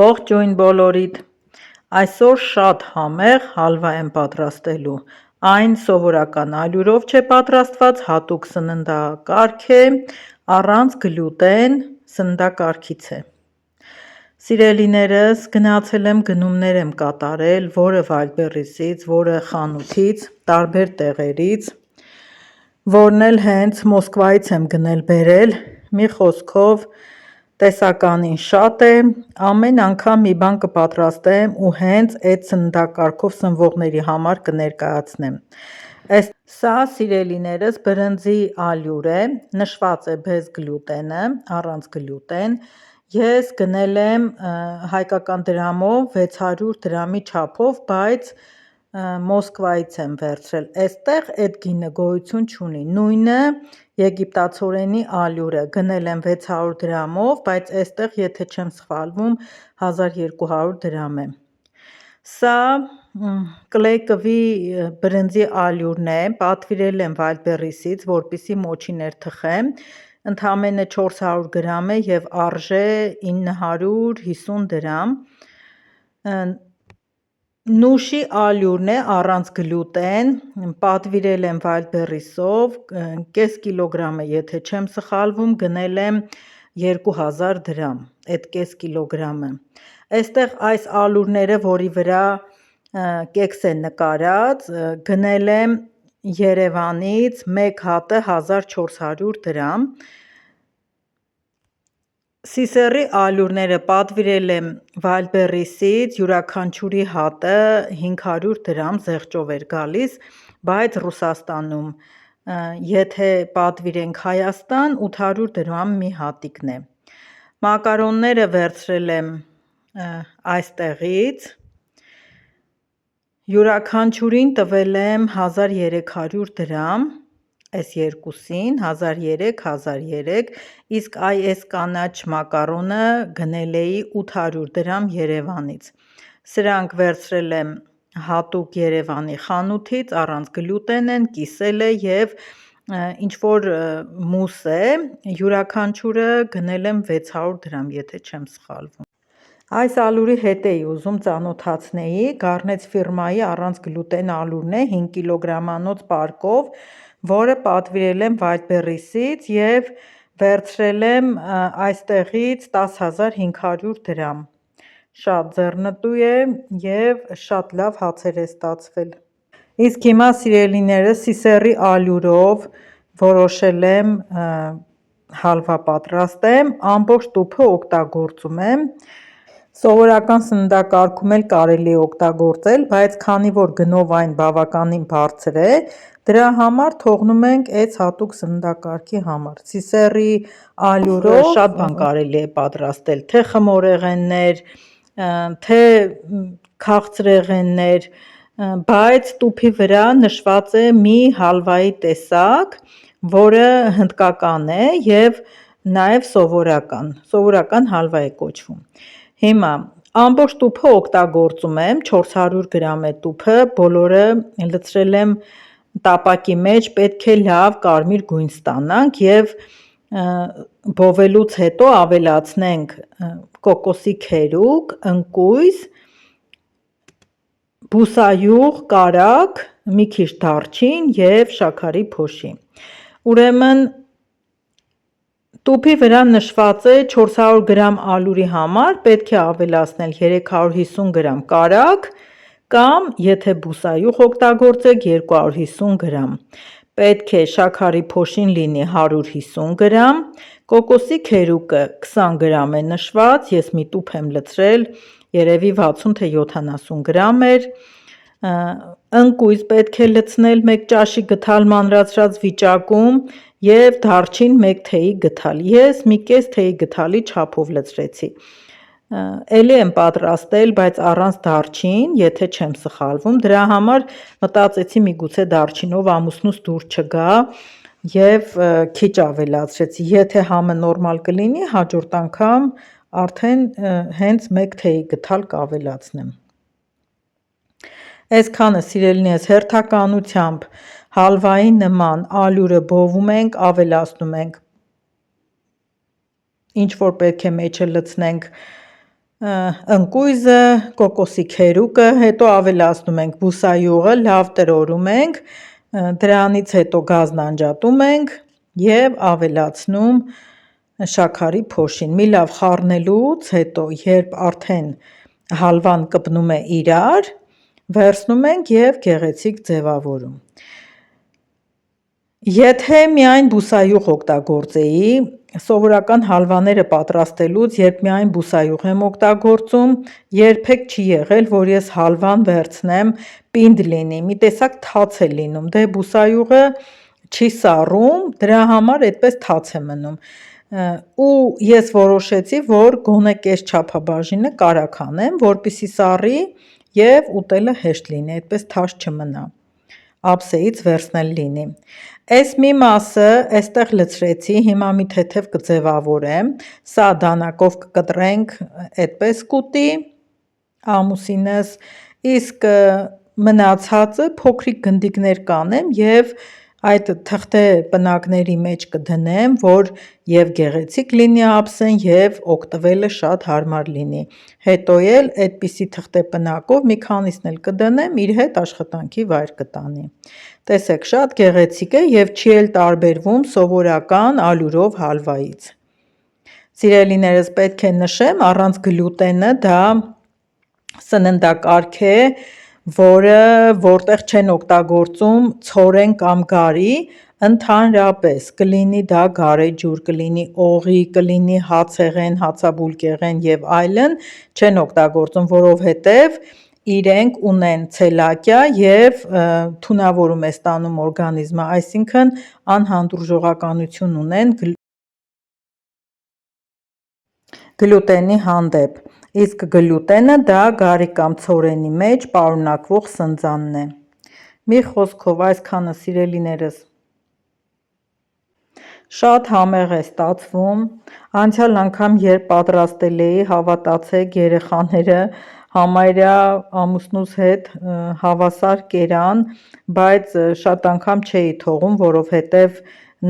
Ողջույն բոլորիդ, այսօր շատ համեղ հալվա եմ պատրաստելու, այն սովորական ալյուրով չէ պատրաստված, հատուկ սննդակարգ է, առանց գլյուտեն սննդակարգից է։ Սիրելիներս, գնացել եմ գնումներ եմ կատարել, որը Wildberries-ից, որը խանութից, տարբեր տեղերից, որն էլ հենց Մոսկվայից եմ գնել բերել, մի խոսքով տեսականին շատ է, ամեն անգամ մի բան կպատրաստեմ ու հենց այդ սննդակարգով սնվողների համար կներկայացնեմ։ Սա սիրելիներս բրնձի ալյուր է, նշված է bez գլյուտենը, առանց գլյուտեն, ես գնել եմ հայկական դրամով 600 դրամի չափով, բայց Մոսկվայից եմ վերցրել, այստեղ այդ գինը գոյություն չունի, նույնը եգիպտացորենի ալյուրը, գնել եմ 600 դրամով, բայց այստեղ եթե չեմ սխալվում 1200 դրամ է։ Սա կլեյկվի բրնձի ալյուրն է, պատվիրել եմ Wildberries-ից, որպեսզի մոչի ներթխեմ, ընդամենը 400 գրամ է և արժե 950 դրամ, նուշի ալյուրն է, առանց գլյուտեն, պատվիրել եմ Wildberries-ով, կես կիլոգրամ է, եթե չեմ սխալվում, գնել եմ 2000 դրամ, այդ կես կիլոգրամը։ Այստեղ այս ալյուրները, որի վրա կեքս է նկարած, գնել եմ Երևանից, մեկ հատը 1400 դրամ, Սիսեռի ալյուրները պատվիրել եմ Wildberries-ից, յուրաքանչյուրի հատը 500 դրամ զեղչով էր գալիս, բայց Ռուսաստանում, եթե պատվիրենք Հայաստան, 800 դրամ մի հատիկն է։ Մակարոնները վերցրել եմ այստեղից, յուրաքանչյուրին տվել եմ 1300 դրամ, այս երկուսին 1300, իսկ այս կանաչ մակարոնը գնել էի 800 դրամ Երևանից, սրանք վերցրել եմ հատուկ Երևանի խանութից, առանց գլյուտեն են, կիսել է և ինչ-որ մուս է, յուրաքանչյուրը գնել եմ 600 դրամ, եթե չեմ սխալվում։ Այս ալյուրի հետ էի ուզում ծանոթացնեի, Garnets ֆիրմայի առանց գլյուտեն ալյուրն է, 5 կիլոգրամանոց պարկով, որը պատվիրել եմ Wildberries-ից և վերցրել եմ այստեղից 10500 դրամ, շատ ձեռնտու է և շատ լավ հացեր է ստացվել։ Իսկ հիմա սիրելիներս Սիսեռի ալյուրով որոշել եմ հալվա պատրաստեմ, ամբողջ տուփը օգտագործում եմ, սովորական սննդակարգում էլ կարելի է օգտագործել, բայց քանի որ գնով այն բավականին բարձր է, դրա համար թողնում ենք այս հատուկ սննդակարգի համար։ Սիսեռի ալյուրով շատ բան կարելի է պատրաստել, թե խմորեղեններ, թե քաղցրեղեններ, բայց տուփի վրա նշված է մի հալվայի տեսակ, որը հնդկական է և նաև սովորական հալվա է կոչվում։ Հիմա ամբողջ տուփը օգտագործում եմ, 400 գրամ է տուփը, բոլորը լցրել եմ տապակի մեջ, պետք է լավ կարմիր գույն ստանանք և բովելուց հետո ավելացնենք կոկոսի քերուկ, ընկույզ, բուսայուղ, կարագ, մի քիչ դարչին և շաքարի փոշի։ Ուրեմն տուփի վրա նշված է 400 գրամ ալյուրի համար պետք է ավելացնել 350 գրամ կարագ կամ եթե բուսայուղ օգտագործեք 250 գրամ, պետք է շաքարի փոշին լինի 150 գրամ, կոկոսի քերուկը 20 գրամ է նշված, ես մի տուփ եմ լցրել, երևի 60 թե 70 գրամ էր, ընկույզ պետք է լցնել 1 ճաշի գդալ մանրացրած վիճակում և դարչին 1 թեյի գդալ, ես մի կես թեյի գդալի չափով լցրեցի, էլի եմ պատրաստել, բայց առանց դարչին, եթե չեմ սխալվում, դրա համար մտածեցի միգուցե դարչինով ամուսնուս դուր չգա և քիչ ավելացրեցի, եթե համը նորմալ կլինի, հաջորդ անգամ արդեն հենց 1 թեյի գդալ կավելացնեմ։ Այսքանը սիրելիներս, հերթականությամբ հալվայի նման ալյուրը բովում ենք, ավելացնում ենք ինչ որ պետք է մեջը լցնենք ընկույզը, կոկոսի քերուկը, հետո ավելացնում ենք բուսայուղը, լավ տրորում ենք, դրանից հետո գազն անջատում ենք և ավելացնում շաքարի փոշին։ Մի լավ խառնելուց հետո, երբ արդեն հալվան կպնում է իրար, վերցնում ենք և գեղեցիկ ձևավորում։ Եթե միայն բուսայուղ օգտագործեի, սովորական հալվաները պատրաստելուց, երբ միայն բուսայուղ եմ օգտագործում, երբեք չի եղել, որ ես հալվան վերցնեմ պինդ լինի, մի տեսակ թաց է լինում, դե բուսայուղը չի սառում, դրա համար այդպես թաց է մնում, ու ես որոշեցի, որ գոնե կես չափաբաժինը կարակ անեմ, որպեսզի սառի և ուտելը հեշտ լինի, այդպես թաց չմնա, ափսեից վերցնել լինի։ Այս մի մասը այստեղ լցրեցի, հիմա մի թեթև կձևավորեմ, սա դանակով կկտրենք, այդպես կուտի ամուսինս, իսկ մնացածը փոքրիկ գնդիկներ կանեմ և այդ թղթե պնակների մեջ կդնեմ, որ և գեղեցիկ լինի ափսեն և օգտվելը շատ հարմար լինի, հետո էլ այդպիսի թղթե պնակով մի քանիսն էլ կդնեմ, իր հետ աշխատանքի վայր կտանի։ Տեսեք, շատ գեղեցիկ է և չի էլ տարբերվում սովորական ալյուրով հալվայից։ Սիրելիներս, պետք է նշեմ, առանց գլյուտենը դա սննդակարգ է, որտեղ չեն օգտագործում ցորեն կամ գարի, ընդհանրապես, կլինի դա գարեջուր, կլինի օղի, կլինի հացեղեն, հացաբուլկեղեն և այլն, չեն օգտագործում, որովհետև իրենք ունեն ցելակիա և թունավորում է ստանում օրգանիզմը, այսինքն անհանդուրժողականություն ունեն գլյուտենի հանդեպ, իսկ գլյուտենը դա գարի կամ ցորենի մեջ պարունակվող սնձանն է։ Մի խոսքով, այսքանը սիրելիներս, շատ համեղ է ստացվում, անցյալ անգամ երբ պատրաստել էի, հավատացեք, երեխաները համարյա ամուսնուս հետ հավասար կերան, բայց շատ անգամ չէի թողում, որովհետև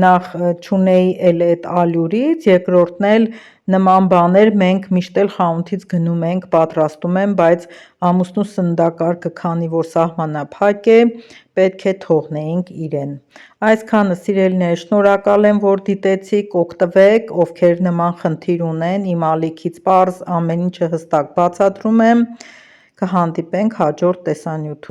նախ չունեի էլ այդ ալյուրից, երկրորդն էլ նման բաներ մենք միշտ էլ խանութից գնում ենք, պատրաստում եմ, բայց ամուսնուս սննդակարգը քանի որ սահմանափակ է, պետք է թողնեինք իրեն։ Այսքանը սիրելիներ, շնորհակալ եմ, որ դիտեցիք, օգտվեք, ովքեր նման խնդիր ունեն, իմ ալիքից պարզ ամեն ինչը հստակ բացատրում եմ, կհանդիպենք հաջորդ տեսանյութում։